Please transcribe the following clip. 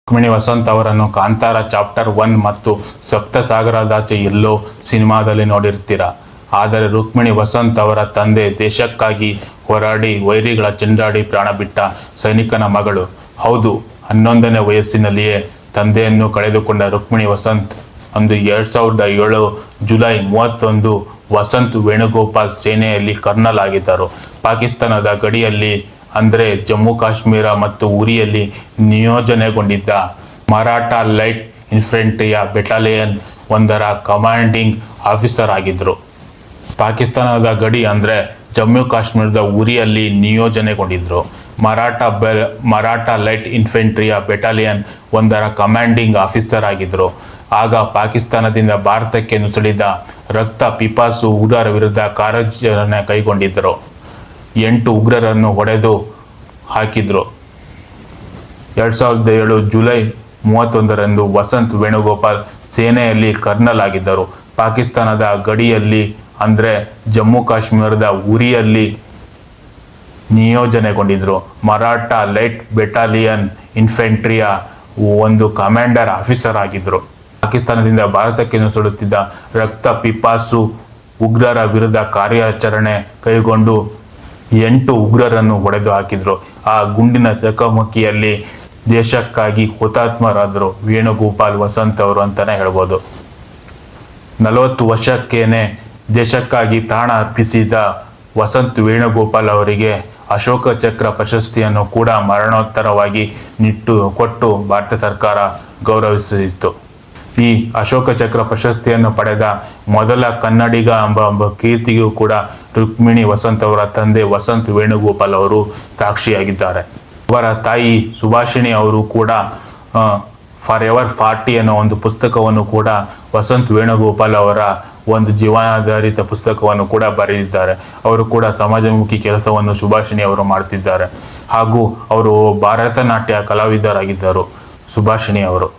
ರುಕ್ಮಿಣಿ ವಸಂತ್ ಅವರನ್ನು ಕಾಂತಾರ ಚಾಪ್ಟರ್ 1 ಮತ್ತು ಸಪ್ತಸಾಗರದಾಚೆ ಎಲ್ಲೋ ಸಿನಿಮಾದಲ್ಲಿ ನೋಡಿರ್ತೀರಾ. ಆದರೆ ರುಕ್ಮಿಣಿ ವಸಂತ್ ಅವರ ತಂದೆ ದೇಶಕ್ಕಾಗಿ ಹೋರಾಡಿ ವೈರಿಗಳ ಚೆಂಡಾಡಿ ಪ್ರಾಣ ಬಿಟ್ಟ ಸೈನಿಕನ ಮಗಳು. ಹೌದು, 11ನೇ ವಯಸ್ಸಿನಲ್ಲಿಯೇ ತಂದೆಯನ್ನು ಕಳೆದುಕೊಂಡ ರುಕ್ಮಿಣಿ ವಸಂತ್ ಅಂದು 2007 ಜುಲೈ 31 ವಸಂತ್ ವೇಣುಗೋಪಾಲ್ ಸೇನೆಯಲ್ಲಿ ಕರ್ನಲ್ ಆಗಿದ್ದರು. ಪಾಕಿಸ್ತಾನದ ಗಡಿಯಲ್ಲಿ ಅಂದರೆ ಜಮ್ಮು ಕಾಶ್ಮೀರ ಮತ್ತು ಉರಿಯಲ್ಲಿ ನಿಯೋಜನೆಗೊಂಡಿದ್ದ ಮರಾಠ ಲೈಟ್ ಇನ್ಫೆಂಟ್ರಿಯ ಬೆಟಾಲಿಯನ್ 1ರ ಕಮಾಂಡಿಂಗ್ ಆಫೀಸರ್ ಆಗಿದ್ದರು. ಪಾಕಿಸ್ತಾನದ ಗಡಿ ಅಂದರೆ ಜಮ್ಮು ಕಾಶ್ಮೀರದ ಉರಿಯಲ್ಲಿ ನಿಯೋಜನೆಗೊಂಡಿದ್ದರು. ಮರಾಠ ಲೈಟ್ ಇನ್ಫೆಂಟ್ರಿಯ ಬೆಟಾಲಿಯನ್ 1ರ ಕಮಾಂಡಿಂಗ್ ಆಫೀಸರ್ ಆಗಿದ್ದರು. ಆಗ ಪಾಕಿಸ್ತಾನದಿಂದ ಭಾರತಕ್ಕೆ ನುಸುಳಿದ ರಕ್ತ ಪಿಪಾಸು ಉಗ್ರರ ವಿರುದ್ಧ ಕಾರ್ಯಾಚರಣೆ ಕೈಗೊಂಡಿದ್ದರು. 8 ಉಗ್ರರನ್ನು ಹೊಡೆದು ಹಾಕಿದ್ರು. 2007 ಜುಲೈ 31ರಂದು ವಸಂತ್ ವೇಣುಗೋಪಾಲ್ ಸೇನೆಯಲ್ಲಿ ಕರ್ನಲ್ ಆಗಿದ್ದರು. ಪಾಕಿಸ್ತಾನದ ಗಡಿಯಲ್ಲಿ ಅಂದರೆ ಜಮ್ಮು ಕಾಶ್ಮೀರದ ಉರಿಯಲ್ಲಿ ನಿಯೋಜನೆಗೊಂಡಿದ್ದರು. ಮರಾಠ ಲೈಟ್ ಬೆಟಾಲಿಯನ್ ಇನ್ಫೆಂಟ್ರಿಯ 1 ಕಮಾಂಡರ್ ಆಫೀಸರ್ ಆಗಿದ್ದರು. ಪಾಕಿಸ್ತಾನದಿಂದ ಭಾರತಕ್ಕೆ ನುಸುಳುತ್ತಿದ್ದ ರಕ್ತ ಪಿಪಾಸು ಉಗ್ರರ ವಿರುದ್ಧ ಕಾರ್ಯಾಚರಣೆ ಕೈಗೊಂಡು 8 ಉಗ್ರರನ್ನು ಹೊಡೆದು ಹಾಕಿದ್ರು. ಆ ಗುಂಡಿನ ಚಕಮಕಿಯಲ್ಲಿ ದೇಶಕ್ಕಾಗಿ ಹುತಾತ್ಮರಾದರು ವೇಣುಗೋಪಾಲ್ ವಸಂತ್ ಅವರು ಅಂತಾನೆ ಹೇಳ್ಬೋದು. 40 ವರ್ಷಕ್ಕೇನೆ ದೇಶಕ್ಕಾಗಿ ಪ್ರಾಣ ಅರ್ಪಿಸಿದ ವಸಂತ್ ವೇಣುಗೋಪಾಲ್ ಅವರಿಗೆ ಅಶೋಕ ಚಕ್ರ ಪ್ರಶಸ್ತಿಯನ್ನು ಕೂಡ ಮರಣೋತ್ತರವಾಗಿ ಕೊಟ್ಟು ಭಾರತ ಸರ್ಕಾರ ಗೌರವಿಸಿತ್ತು. ಈ ಅಶೋಕ ಚಕ್ರ ಪ್ರಶಸ್ತಿಯನ್ನು ಪಡೆದ ಮೊದಲ ಕನ್ನಡಿಗ ಎಂಬ ಕೀರ್ತಿಗೂ ಕೂಡ ರುಕ್ಮಿಣಿ ವಸಂತ್ ಅವರ ತಂದೆ ವಸಂತ್ ವೇಣುಗೋಪಾಲ್ ಅವರು ಸಾಕ್ಷಿಯಾಗಿದ್ದಾರೆ. ಅವರ ತಾಯಿ ಸುಭಾಷಿಣಿ ಅವರು ಕೂಡ ಫಾರ್ ಎವರ್ 40 ಅನ್ನೋ ಒಂದು ಪುಸ್ತಕವನ್ನು ಕೂಡ ವಸಂತ್ ವೇಣುಗೋಪಾಲ್ ಅವರ ಒಂದು ಜೀವನಾಧಾರಿತ ಪುಸ್ತಕವನ್ನು ಕೂಡ ಬರೆದಿದ್ದಾರೆ. ಅವರು ಕೂಡ ಸಮಾಜಮುಖಿ ಕೆಲಸವನ್ನು ಸುಭಾಷಿಣಿ ಅವರು ಮಾಡ್ತಿದ್ದಾರೆ. ಹಾಗೂ ಅವರು ಭರತನಾಟ್ಯ ಕಲಾವಿದರಾಗಿದ್ದರು ಸುಭಾಷಿಣಿ ಅವರು.